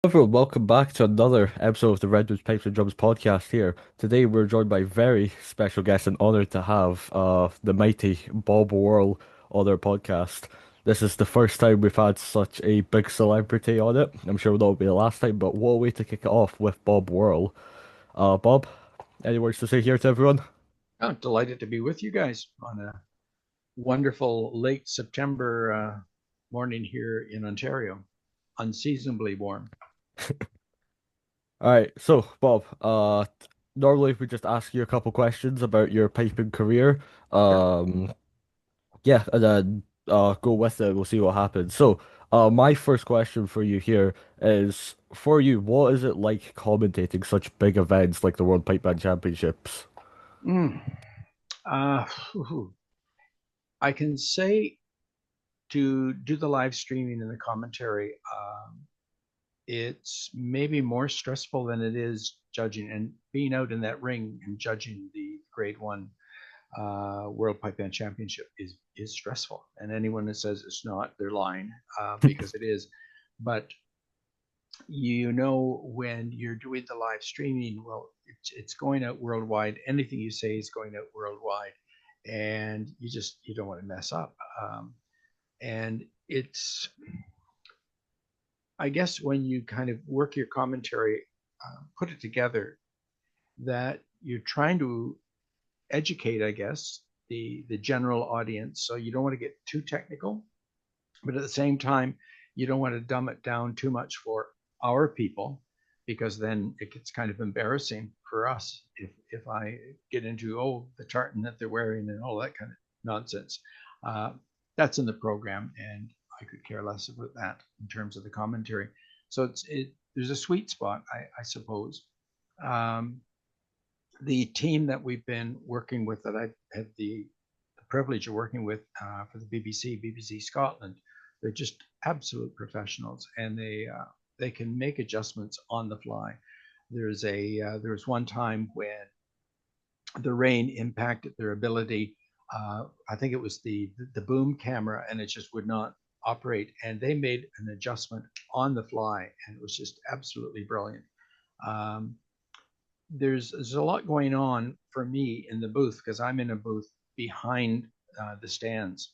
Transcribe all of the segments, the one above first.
Everyone, welcome back to another episode of the Redwoods Pipes and Drums podcast here. Today we're joined by very special guest and honored to have the mighty Bob Worrall on our podcast. This is the first time we've had such a big celebrity on it. I'm sure that'll be the last time, but what a way to kick it off with Bob Worrall. Bob, any words to say here to everyone? Oh, delighted to be with you guys on a wonderful late September morning here in Ontario. Unseasonably warm. All right, so Bob, normally we just ask you a couple questions about your piping career. Sure. Um, Yeah, and then go with it. We'll see what happens. So, my first question for you here is for you, what is it like commentating such big events like the World Pipe Band Championships? Mm. Uh, I can say to do the live streaming and the commentary, it's maybe more stressful than it is judging and being out in that ring and judging the grade one World Pipe Band Championship is stressful. And anyone that says it's not, they're lying because it is. But when you're doing the live streaming, well, it's going out worldwide. Anything you say is going out worldwide, and you don't want to mess up. And it's I guess when you kind of work your commentary, put it together, that you're trying to educate, I guess, the general audience. So you don't want to get too technical, but at the same time, you don't want to dumb it down too much for our people, because then it gets kind of embarrassing for us if I get into the tartan that they're wearing and all that kind of nonsense. Uh, that's in the program, and I could care less about that in terms of the commentary. So there's a sweet spot, I suppose. Um, the team that we've been working with, that I've had the privilege of working with for the BBC Scotland, they're just absolute professionals, and they can make adjustments on the fly. There was one time when the rain impacted their ability. I think it was the boom camera, and it just would not operate, and they made an adjustment on the fly, and it was just absolutely brilliant. Um, there's a lot going on for me in the booth, because I'm in a booth behind the stands,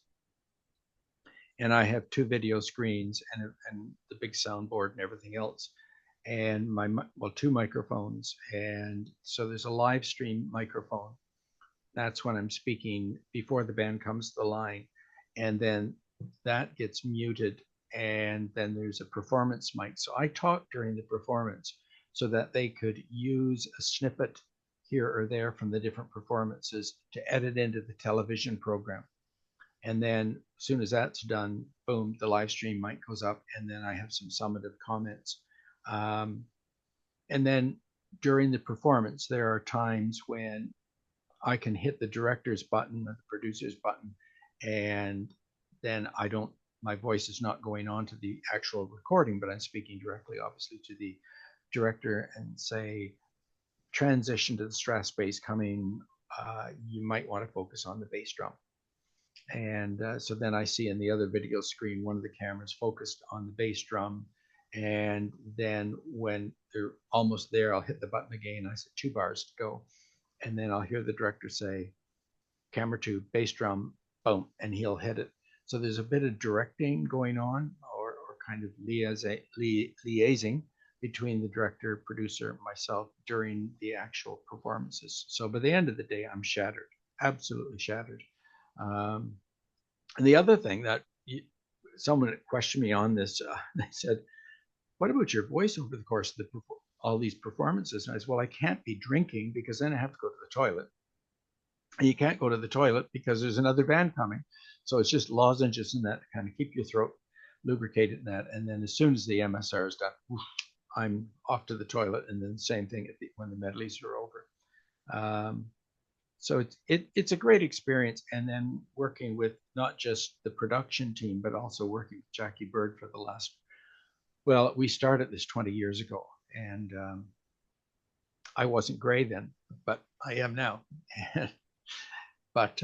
and I have two video screens and the big soundboard and everything else, and two microphones, and so there's a live stream microphone. That's when I'm speaking before the band comes to the line, and then that gets muted, and then there's a performance mic. So I talk during the performance so that they could use a snippet here or there from the different performances to edit into the television program. And then as soon as that's done, boom, the live stream mic goes up, and then I have some summative comments. Um, and then during the performance, there are times when I can hit the director's button or the producer's button, and then my voice is not going on to the actual recording, but I'm speaking directly, obviously, to the director and say, transition to the Strat bass coming. You might want to focus on the bass drum. And so then I see in the other video screen, one of the cameras focused on the bass drum. And then when they're almost there, I'll hit the button again. I said 2 bars to go. And then I'll hear the director say, camera two, bass drum, boom, and he'll hit it. So there's a bit of directing going on, or kind of liaising between the director, producer, myself during the actual performances. So by the end of the day, I'm shattered, absolutely shattered. Um, and the other thing that someone questioned me on this, they said, "What about your voice over the course of all these performances?" And I said, "Well, I can't be drinking, because then I have to go to the toilet. And you can't go to the toilet because there's another band coming. So it's just lozenges and that to kind of keep your throat lubricated and that. And then as soon as the MSR is done, I'm off to the toilet. And then same thing when the medleys are over. Um, so it's a great experience. And then working with not just the production team, but also working with Jackie Bird for the last, well, we started this 20 years ago, and I wasn't gray then, but I am now. But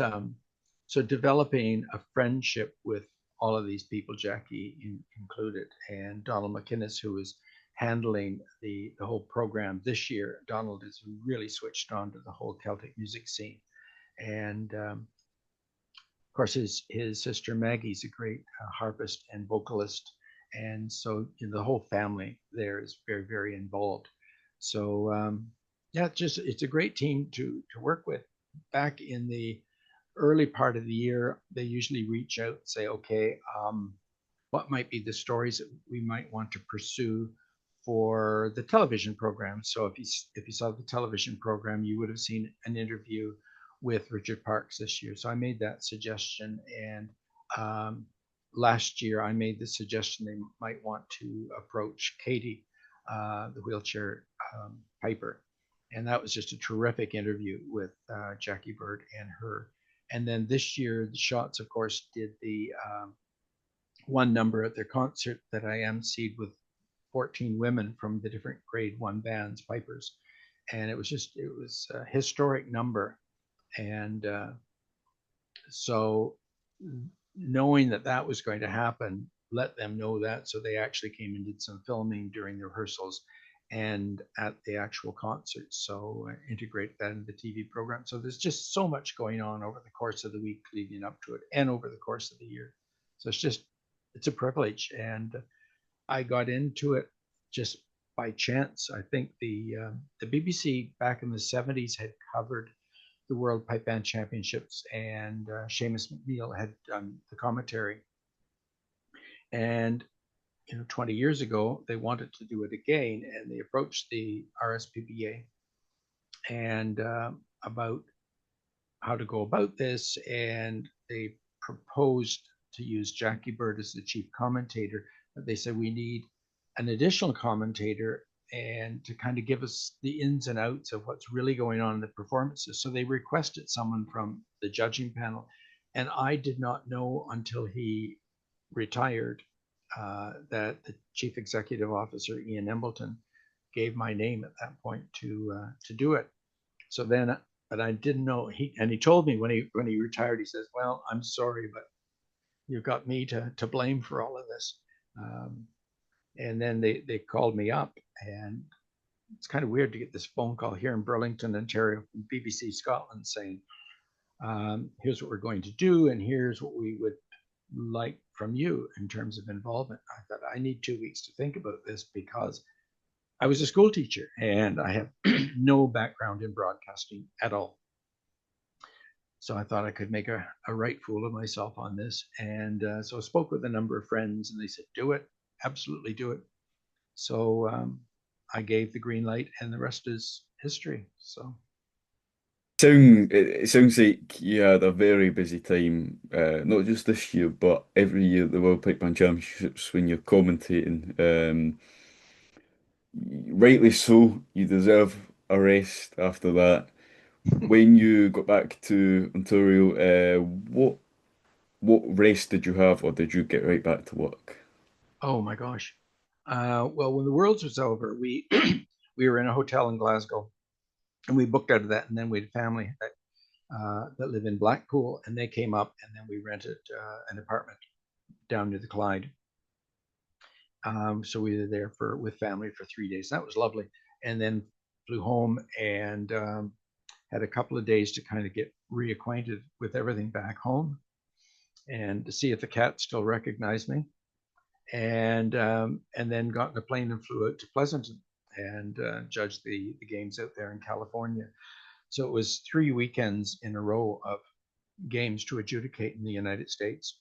so developing a friendship with all of these people, Jackie included, and Donald McInnes, who was handling the whole program this year. Donald is really switched on to the whole Celtic music scene, and of course his sister Maggie's a great harpist and vocalist, and so the whole family there is very involved. So yeah, it's a great team to work with. Back in the early part of the year, they usually reach out and say, okay, what might be the stories that we might want to pursue for the television program. So if you saw the television program, you would have seen an interview with Richard Parks this year. So I made that suggestion, and last year I made the suggestion they might want to approach Katie, the wheelchair piper, and that was just a terrific interview with Jackie Bird and her. And then this year, the Shots, of course, did the one number at their concert that I emceed with 14 women from the different grade one bands, pipers. And it was a historic number. And so knowing that that was going to happen, let them know that. So they actually came and did some filming during the rehearsals and at the actual concert. So integrate that in the TV program. So there's just so much going on over the course of the week leading up to it and over the course of the year. So it's a privilege. And I got into it just by chance. I think the BBC back in the 70s had covered the World Pipe Band Championships, and Seamus McNeill had done the commentary. And 20 years ago, they wanted to do it again, and they approached the RSPBA and about how to go about this, and they proposed to use Jackie Bird as the chief commentator. But they said we need an additional commentator and to kind of give us the ins and outs of what's really going on in the performances. So they requested someone from the judging panel, and I did not know until he retired that the chief executive officer Ian Embleton gave my name at that point to do it. So then, but I didn't know he told me when he retired, he says, "Well, I'm sorry, but you've got me to blame for all of this." And then they called me up, and it's kind of weird to get this phone call here in Burlington, Ontario, from BBC Scotland saying, "Here's what we're going to do, and here's what we would like from you in terms of involvement." I thought I need 2 weeks to think about this because I was a school teacher and I have no background in broadcasting at all. So I thought I could make a right fool of myself on this. And so I spoke with a number of friends and they said, do it, absolutely do it. So I gave the green light and the rest is history. So It sounds like you had a very busy time, not just this year, but every year at the World Pipe Band Championships when you're commentating. Rightly so, you deserve a rest after that. When you got back to Ontario, what rest did you have, or did you get right back to work? oh my gosh. Well, when the Worlds was over, we we were in a hotel in Glasgow and we booked out of that. And then we had family that live in Blackpool, and they came up, and then we rented an apartment down near the Clyde. So we were there with family for 3 days. That was lovely, and then flew home and had a couple of days to kind of get reacquainted with everything back home, and to see if the cat still recognized me, and then got in a plane and flew out to Pleasanton and judged the games out there in California. So it was 3 weekends in a row of games to adjudicate in the United States.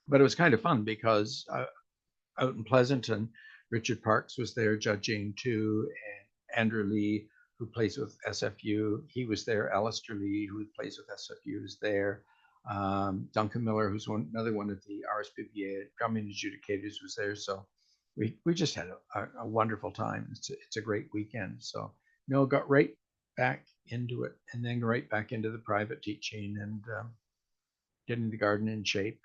But it was kind of fun because out in Pleasanton, Richard Parks was there judging too, and Andrew Lee, who plays with SFU, he was there. Alistair Lee, who plays with SFU, is there. Duncan Miller, who's another one of the RSPBA drumming adjudicators, was there. So we just had a wonderful time. It's a great weekend. So got right back into it, and then right back into the private teaching and getting the garden in shape.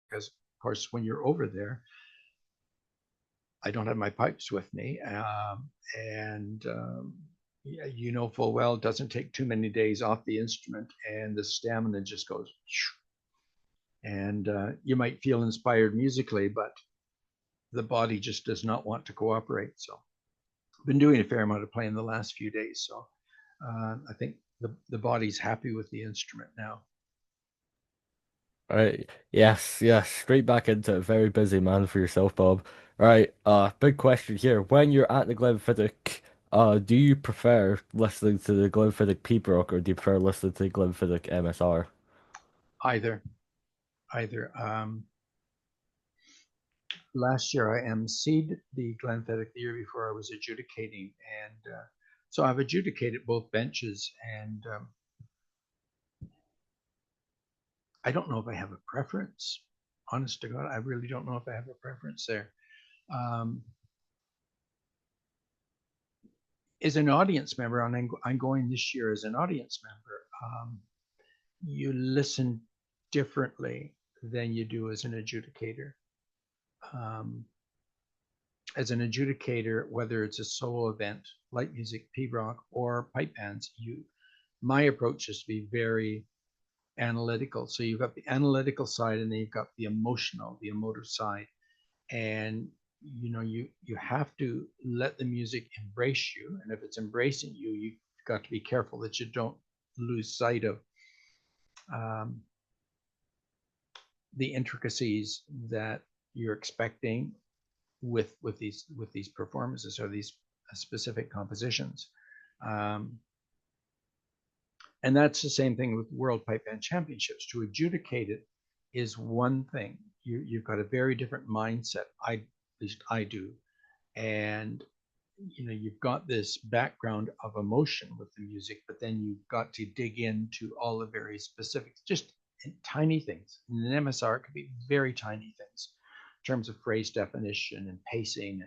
Because of course, when you're over there, I don't have my pipes with me, and full well it doesn't take too many days off the instrument, and the stamina just goes. And you might feel inspired musically, but the body just does not want to cooperate. So I've been doing a fair amount of playing the last few days. So I think the body's happy with the instrument now. All right. Yes, yes. Straight back into it. Very busy man for yourself, Bob. All right. Big question here. When you're at the Glenfiddich, do you prefer listening to the Glenfiddich Pibroch or do you prefer listening to the Glenfiddich MSR? Either, either. Last year I emceed the Glenfiddich. The year before I was adjudicating, and so I've adjudicated both benches, and I don't know if I have a preference. Honest to God, I really don't know if I have a preference there. Um, as an audience member, and I'm going this year as an audience member, you listen differently than you do as an adjudicator. Um, as an adjudicator, whether it's a solo event, light music, P-rock, or pipe bands, my approach is to be very analytical. So you've got the analytical side, and then you've got the emotional, the emotive side, and you have to let the music embrace you. And if it's embracing you, you've got to be careful that you don't lose sight of um, the intricacies that you're expecting with these performances or these specific compositions. Um, and that's the same thing with World Pipe Band Championships. To adjudicate it is one thing. You've got a very different mindset. At least I do. And you've got this background of emotion with the music, but then you've got to dig into all the very specifics, just tiny things. In an MSR, it could be very tiny things in terms of phrase definition and pacing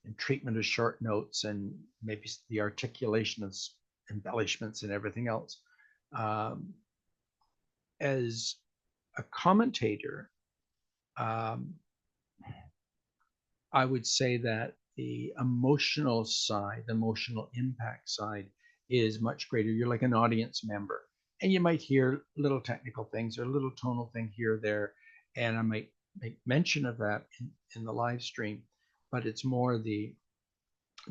and treatment of short notes and maybe the articulation of embellishments and everything else. As a commentator, um, I would say that the emotional side, the emotional impact side is much greater. You're like an audience member, and you might hear little technical things or a little tonal thing here or there, and I might make mention of that in the live stream, but it's more the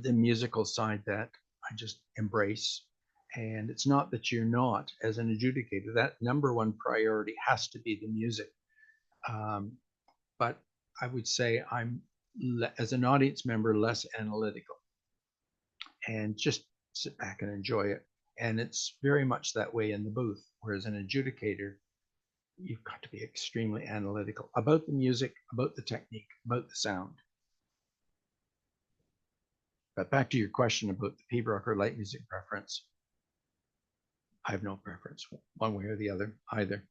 musical side that I just embrace. And it's not that you're not, as an adjudicator, that number one priority has to be the music. But I would say I'm, as an audience member, less analytical and just sit back and enjoy it. And it's very much that way in the booth. Whereas an adjudicator, you've got to be extremely analytical about the music, about the technique, about the sound. But back to your question about the P-rock or light music preference, I have no preference one way or the other either.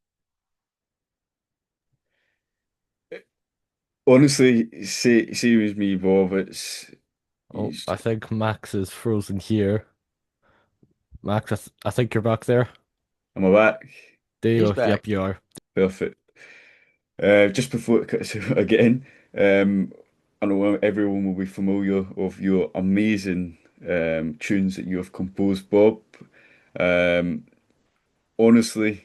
Honestly, same as me, Bob. Oh, It's I think Max is frozen here. Max, I think you're back there. Am I back? There you He's go. Yep, back. you are. Perfect. Just before it cuts out again, I know everyone will be familiar of your amazing tunes that you have composed, Bob. Um, Honestly,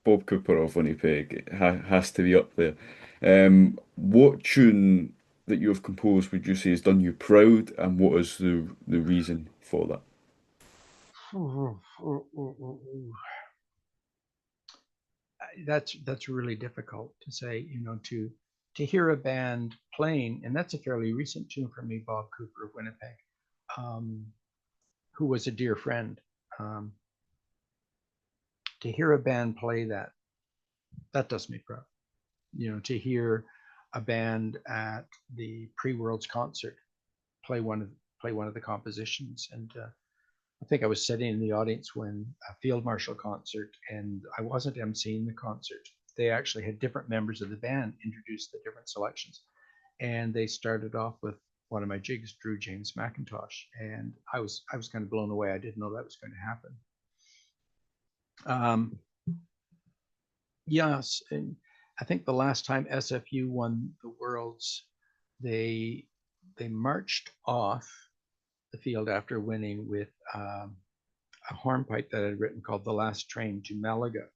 Bob Cooper of Winnipeg has to be up there. What tune that you have composed would you say has done you proud, and what is the reason for that? That's really difficult to say. To hear a band playing, and that's a fairly recent tune for me, Bob Cooper of Winnipeg, um, who was a dear friend. Um, to hear a band play that does me proud. To hear a band at the pre-Worlds concert play one of the compositions, and I think I was sitting in the audience when a field marshal concert, and I wasn't emceeing the concert. They actually had different members of the band introduce the different selections, and they started off with one of my jigs, Drew James McIntosh, and I was kind of blown away. I didn't know that was going to happen. Yes, and I think the last time SFU won the Worlds, they marched off the field after winning with a hornpipe that I'd written called "The Last Train to Malaga,"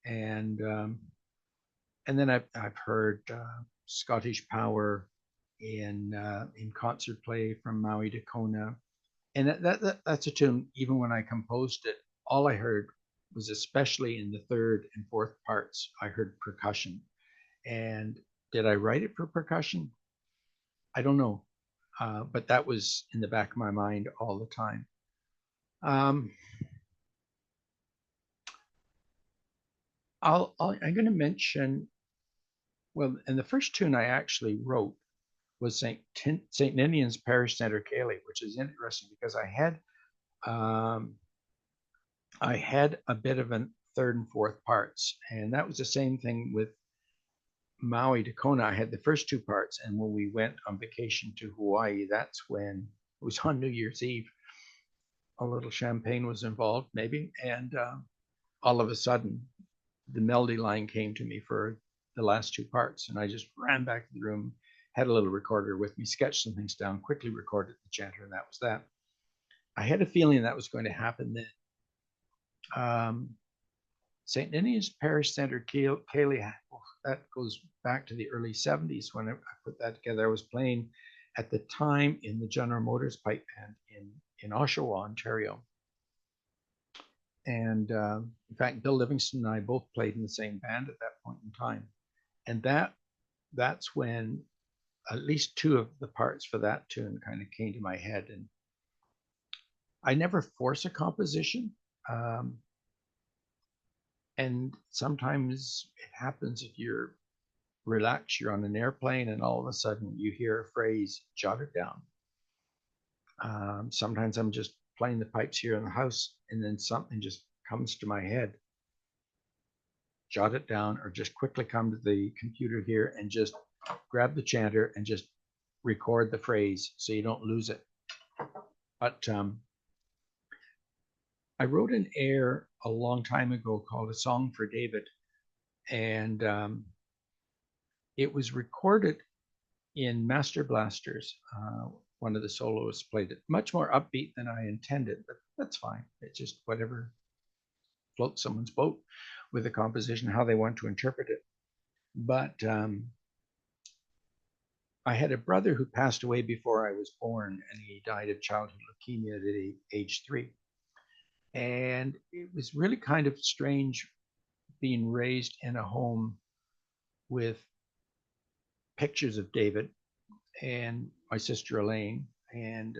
and then I've heard Scottish Power, in concert play from Maui to Kona. And that's a tune. Even when I composed it, all I heard was, especially in the third and fourth parts, I heard percussion. And did I write it for percussion? I don't know, but that was in the back of my mind all the time. Um, I'm going to mention, well, and the first tune I actually wrote was St. Ninian's Parish Center Cayley, which is interesting because um, I had a bit of a third and fourth parts, and that was the same thing with Maui to Kona. I had the first two parts, and when we went on vacation to Hawaii, that's when it was on New Year's Eve. A little champagne was involved, maybe, and all of a sudden, the melody line came to me for the last two parts, and I just ran back to the room, had a little recorder with me, sketched some things down, quickly recorded the chanter, and that was that. I had a feeling that was going to happen then. St. Ninian's Parish Center Cayley, that goes back to the early 70s when I put that together. I was playing at the time in the General Motors pipe band in Oshawa, Ontario. And in fact, Bill Livingston and I both played in the same band at that point in time. And that's when at least two of the parts for that tune kind of came to my head. And I never force a composition. And sometimes it happens if you're relaxed, you're on an airplane, and all of a sudden you hear a phrase, jot it down. Sometimes I'm just playing the pipes here in the house, and then something just comes to my head. Jot it down, or just quickly come to the computer here and just grab the chanter and just record the phrase so you don't lose it. But I wrote an air a long time ago called A Song for David, and it was recorded in Master Blasters. One of the soloists played it. Much more upbeat than I intended, but that's fine. It's just whatever floats someone's boat with the composition, how they want to interpret it. But I had a brother who passed away before I was born, and he died of childhood leukemia at age 3. And it was really kind of strange being raised in a home with pictures of David and my sister Elaine, and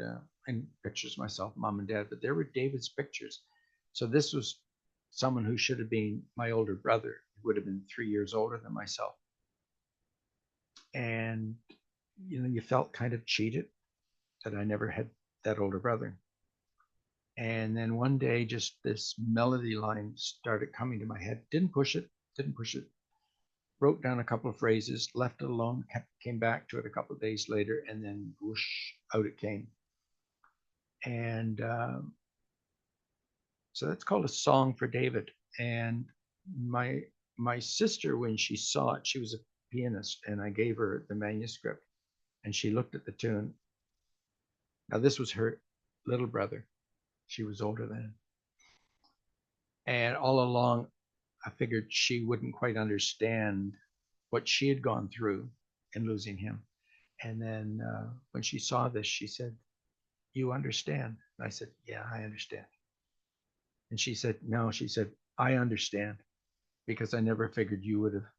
pictures of myself, mom and dad, but there were David's pictures. So this was someone who should have been my older brother. He would have been 3 years older than myself. And, you felt kind of cheated that I never had that older brother. And then one day, just this melody line started coming to my head. Didn't push it. Wrote down a couple of phrases, left it alone, came back to it a couple of days later, and then whoosh, out it came. And so that's called A Song for David. And my sister, when she saw it, she was a pianist, and I gave her the manuscript, and she looked at the tune. Now, this was her little brother. She was older then. And all along, I figured she wouldn't quite understand what she had gone through in losing him. And then when she saw this, she said, "You understand?" And I said, "Yeah, I understand." And she said, "No," she said, "I understand, because I never figured you would have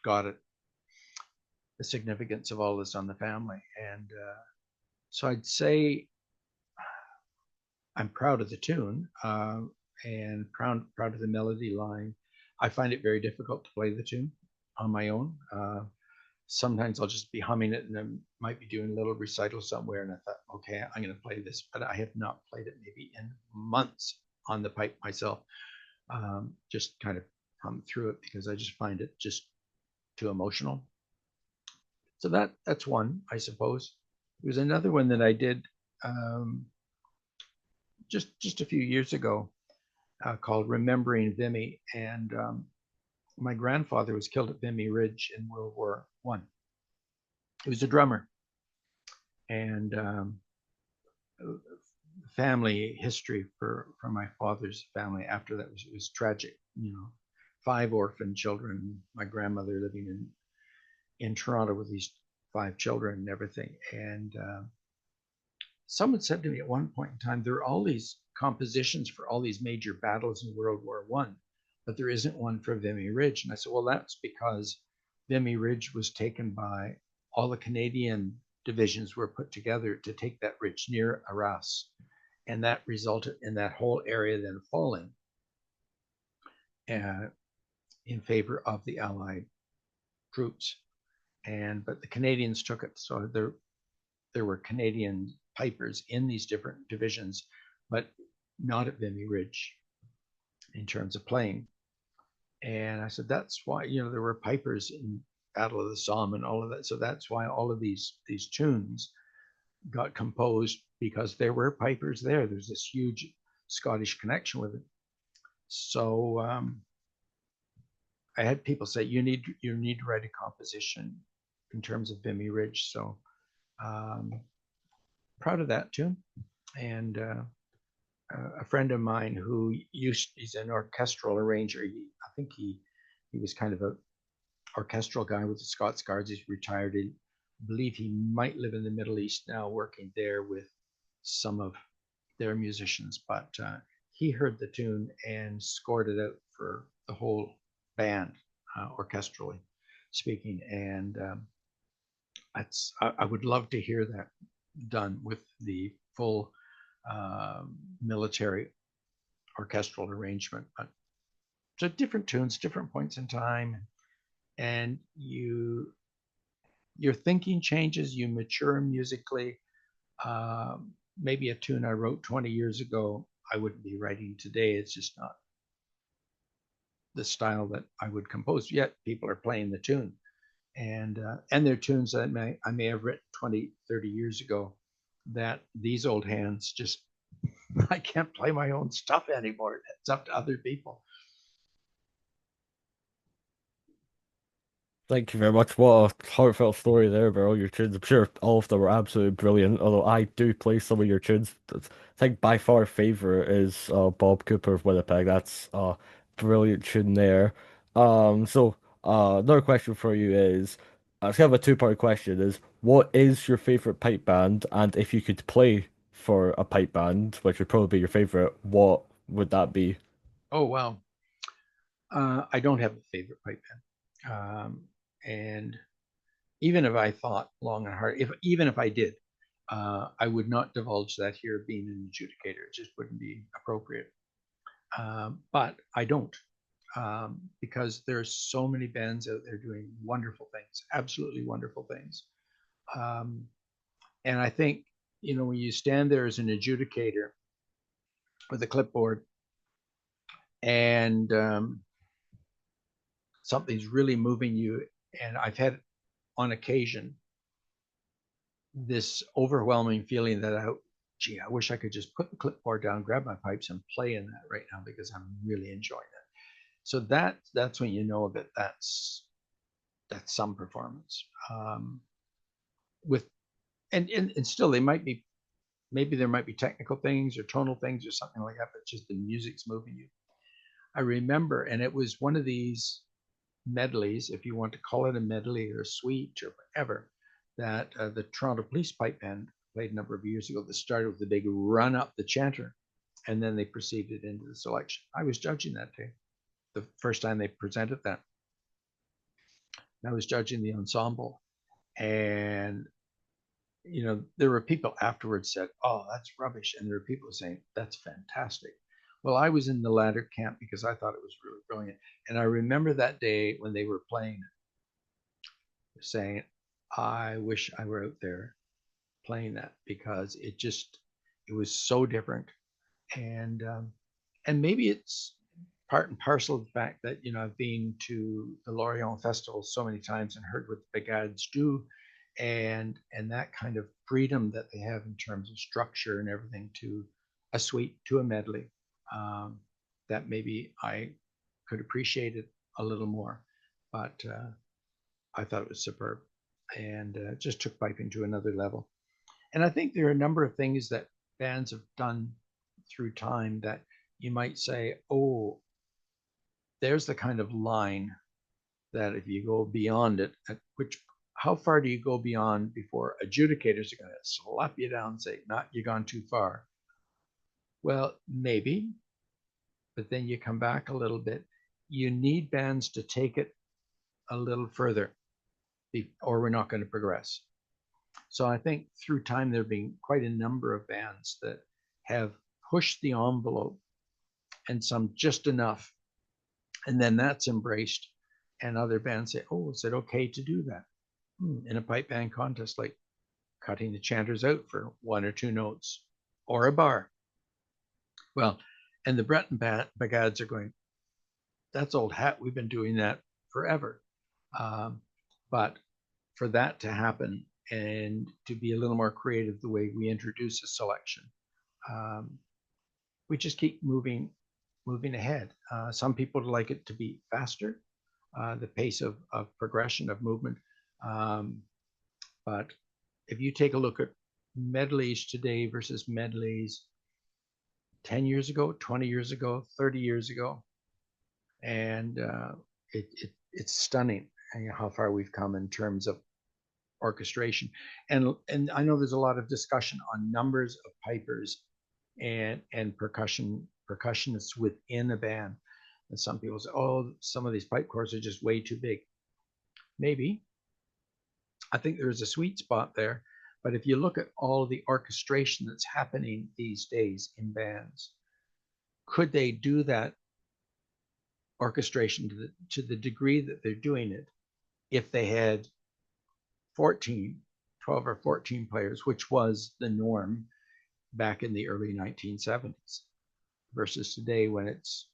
got it, the significance of all this on the family." And so I'd say I'm proud of the tune and proud of the melody line. I find it very difficult to play the tune on my own. Sometimes I'll just be humming it, and I might be doing a little recital somewhere, and I thought, okay, I'm going to play this, but I have not played it maybe in months on the pipe myself. Just kind of hum through it because I just find it just too emotional. So that's one, I suppose. There's another one that I did just a few years ago called Remembering Vimy. And my grandfather was killed at Vimy Ridge in World War I. He was a drummer. And family history for my father's family after that was tragic. 5 orphan children, my grandmother living in Toronto with these 5 children and everything. And someone said to me at one point in time, there are all these compositions for all these major battles in World War One, but there isn't one for Vimy Ridge. And I said, well, that's because Vimy Ridge was taken by all the Canadian divisions were put together to take that ridge near Arras. And that resulted in that whole area then falling in favor of the Allied troops. But the Canadians took it. So there were Canadian pipers in these different divisions, but not at Vimy Ridge in terms of playing. And I said, that's why, there were pipers in Battle of the Somme and all of that. So that's why all of these tunes got composed, because there were pipers there. There's this huge Scottish connection with it. So I had people say, you need to write a composition in terms of Vimy Ridge. So proud of that tune. And a friend of mine who he's an orchestral arranger. I think he was kind of a orchestral guy with the Scots Guards. He's retired. I believe he might live in the Middle East now, working there with some of their musicians. But he heard the tune and scored it out for the whole band, orchestrally speaking. And I would love to hear that done with the full military orchestral arrangement. But so different tunes, different points in time, and your thinking changes, you mature musically. Maybe a tune I wrote 20 years ago, I wouldn't be writing today. It's just not the style that I would compose. Yet people are playing the tune. And there are tunes that I may have written 20, 30 years ago that these old hands just, I can't play my own stuff anymore. It's up to other people. Thank you very much. What a heartfelt story there about all your tunes. I'm sure all of them were absolutely brilliant, although I do play some of your tunes. I think by far favorite is Bob Cooper of Winnipeg. That's a brilliant tune there. Another question for you is, it's kind of a two-part question, is what is your favorite pipe band? And if you could play for a pipe band, which would probably be your favorite, what would that be? Oh, wow. I don't have a favorite pipe band. And even if I thought long and hard, even if I did, I would not divulge that here being an adjudicator. It just wouldn't be appropriate. But I don't, because there's so many bands out there doing wonderful things, absolutely wonderful things. And I think, when you stand there as an adjudicator with a clipboard and something's really moving you, and I've had on occasion this overwhelming feeling that I wish I could just put the clipboard down, grab my pipes, and play in that right now, because I'm really enjoying it. So that's when you know that that's some performance. With and still maybe there might be technical things or tonal things or something like that, but just the music's moving you. I remember, and it was one of these medleys, if you want to call it a medley or a suite or whatever, that the Toronto Police Pipe Band played a number of years ago, that started with the big run up the chanter, and then they proceeded into the selection. I was judging that day, the first time they presented that. I was judging the ensemble, and there were people afterwards said, "Oh, that's rubbish," and there were people saying, "That's fantastic." Well, I was in the latter camp because I thought it was really brilliant. And I remember that day when they were playing, saying, I wish I were out there playing that, because it was so different. And maybe it's part and parcel of the fact that, I've been to the Lorient Festival so many times and heard what the brigades do, and that kind of freedom that they have in terms of structure and everything, to a suite, to a medley. That maybe I could appreciate it a little more, but I thought it was superb, and just took piping to another level. And I think there are a number of things that bands have done through time that you might say, oh, there's the kind of line that if you go beyond it, how far do you go beyond before adjudicators are going to slap you down and say, "Not, you've gone too far"? Well, maybe, but then you come back a little bit. You need bands to take it a little further, or we're not going to progress. So I think through time there have been quite a number of bands that have pushed the envelope, and some just enough, and then that's embraced. And other bands say, "Oh, is it okay to do that in a pipe band contest, like cutting the chanters out for one or two notes or a bar?" Well, and the Breton Bagads are going, "That's old hat. We've been doing that forever." But for that to happen and to be a little more creative the way we introduce a selection, we just keep moving ahead. Some people like it to be faster, the pace of progression of movement. But if you take a look at medleys today versus medleys 10 years ago, 20 years ago, 30 years ago, and it's stunning how far we've come in terms of orchestration. And I know there's a lot of discussion on numbers of pipers and percussionists within a band. And some people say, "Oh, some of these pipe corps are just way too big." Maybe. I think there's a sweet spot there. But if you look at all of the orchestration that's happening these days in bands, could they do that orchestration to the degree that they're doing it if they had 12 or 14 players, which was the norm back in the early 1970s, versus today when it's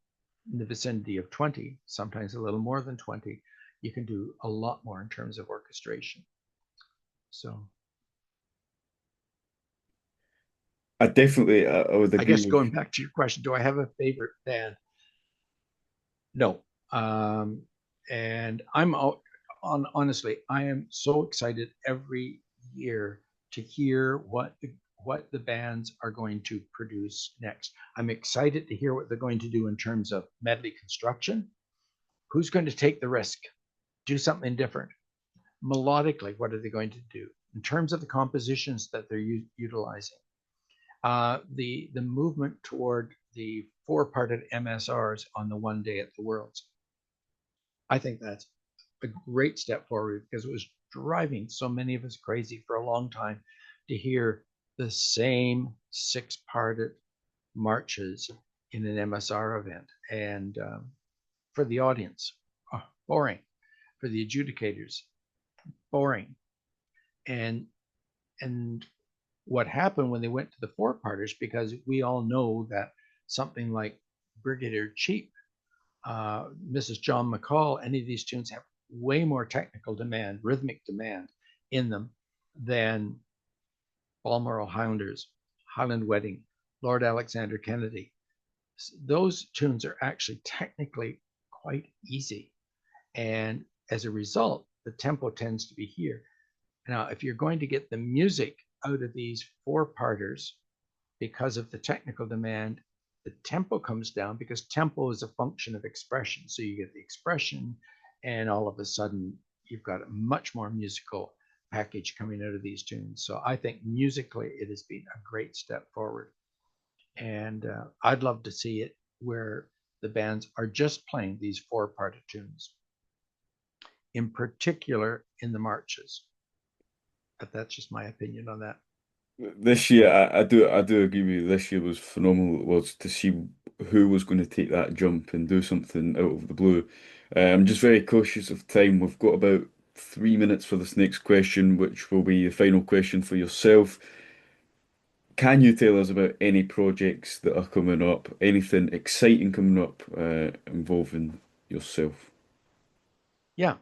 in the vicinity of 20, sometimes a little more than 20, you can do a lot more in terms of orchestration. So I definitely, I would I agree guess with. going back to your question, do I have a favorite band? No. And honestly, I am so excited every year to hear what the bands are going to produce next. I'm excited to hear what they're going to do in terms of medley construction. Who's going to take the risk, do something different? Melodically, what are they going to do? In terms of the compositions that they're utilizing, the movement toward the four-parted MSRs on the one day at the Worlds, I think that's a great step forward, because it was driving so many of us crazy for a long time to hear the same six-parted marches in an MSR event. And for the audience, boring. For the adjudicators, boring. And what happened when they went to the four-parters, because we all know that something like Brigadier Cheap, Mrs. John McCall, any of these tunes have way more technical demand, rhythmic demand in them than Balmoral Highlanders, Highland Wedding, Lord Alexander Kennedy. Those tunes are actually technically quite easy. And as a result, the tempo tends to be here. Now, if you're going to get the music out of these four-parters because of the technical demand, the tempo comes down, because tempo is a function of expression. So you get the expression, and all of a sudden you've got a much more musical package coming out of these tunes. So I think musically it has been a great step forward. And I'd love to see it where the bands are just playing these four-parted tunes, in particular in the marches. But that's just my opinion on that. This year, I do agree with you. This year was phenomenal. It was to see who was going to take that jump and do something out of the blue. I'm just very cautious of time. We've got about 3 minutes for this next question, which will be the final question for yourself. Can you tell us about any projects that are coming up? Anything exciting coming up involving yourself? Yeah,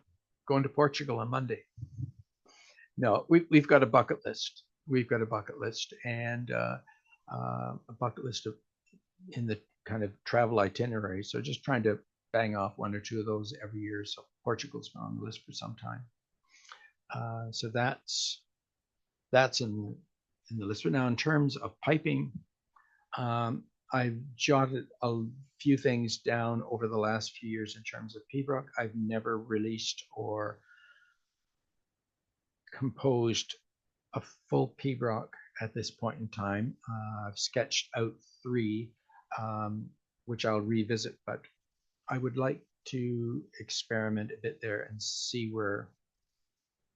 going to Portugal on Monday. No, we've got a bucket list. We've got a bucket list, and a bucket list of in the kind of travel itinerary. So just trying to bang off one or two of those every year. So Portugal's been on the list for some time. So that's in the list. But now, in terms of piping, I've jotted a few things down over the last few years in terms of Pibroch. I've never released or composed a full pibroch at this point in time. I've sketched out three, which I'll revisit, but I would like to experiment a bit there and see where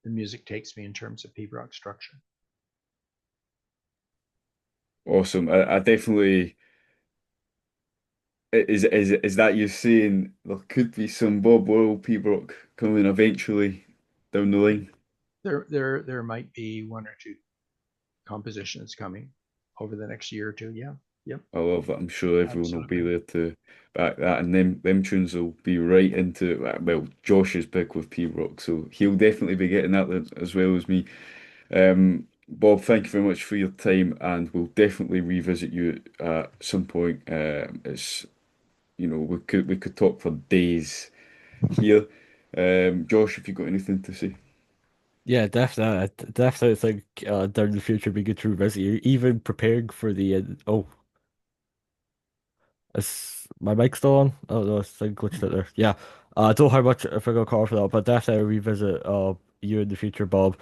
the music takes me in terms of pibroch structure. Awesome. I definitely is that you saying there could be some Bob Worrall Pibroch coming eventually down the line? There might be one or two compositions coming over the next year or two. Yeah. Yep. I love it. I'm sure everyone will be Absolutely. there to back that, and them tunes will be right into well, Josh's pick with Pibroch, so he'll definitely be getting that as well as me. Bob, thank you very much for your time, and we'll definitely revisit you at some point. It's we could talk for days here. Josh, if you've got anything to say. Yeah, definitely. I definitely think down in the future it'd be good to revisit you, even preparing for the oh, is my mic still on? Oh no, it's like glitched out there. Yeah. I don't know how much if I got caught for that, but definitely I'll revisit you in the future, Bob.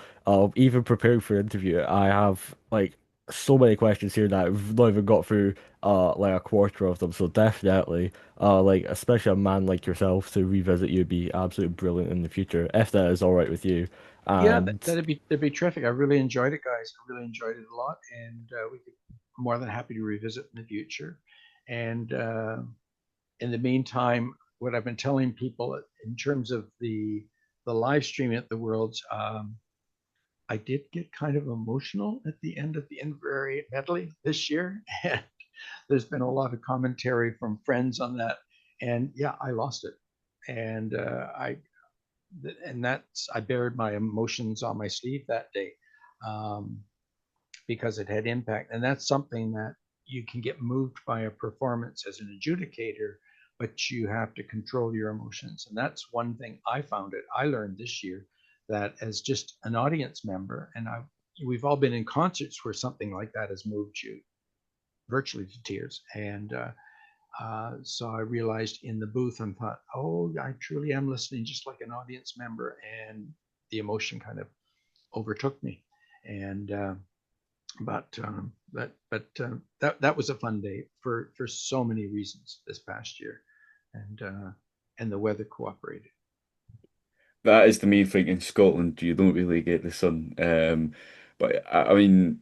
Even preparing for the interview, I have like so many questions here that I've not even got through like a quarter of them. So definitely like especially a man like yourself to revisit you would be absolutely brilliant in the future, if that is all right with you. Yeah, And that'd be terrific. I really enjoyed it, guys. I really enjoyed it a lot, and we could more than happy to revisit in the future. And in the meantime, what I've been telling people in terms of the live streaming at the Worlds, I did get kind of emotional at the end of the Inverary medley this year, and there's been a lot of commentary from friends on that. And yeah, I lost it, and that's I buried my emotions on my sleeve that day, um, because it had impact, and that's something that you can get moved by a performance as an adjudicator, but you have to control your emotions, and that's one thing I learned this year, that as just an audience member, and we've all been in concerts where something like that has moved you virtually to tears, and so I realized in the booth and thought, oh, I truly am listening just like an audience member, and the emotion kind of overtook me. And that was a fun day for so many reasons this past year, and the weather cooperated. That is the main thing in Scotland. You don't really get the sun. But I mean,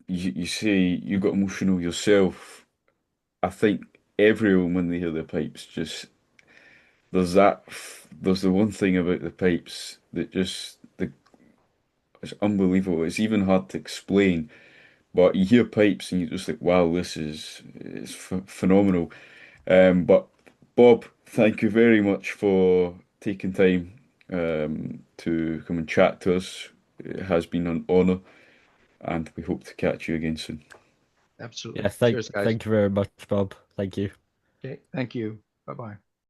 you say you got emotional yourself. I think everyone when they hear the pipes just there's the one thing about the pipes that just it's unbelievable. It's even hard to explain. But you hear pipes and you're just like, wow, this is it's phenomenal. But Bob, thank you very much for taking time to come and chat to us. It has been an honor, and we hope to catch you again soon. yeah, Absolutely. Cheers, guys. thank you very much, Bob. Thank you. Okay, thank you. Bye bye.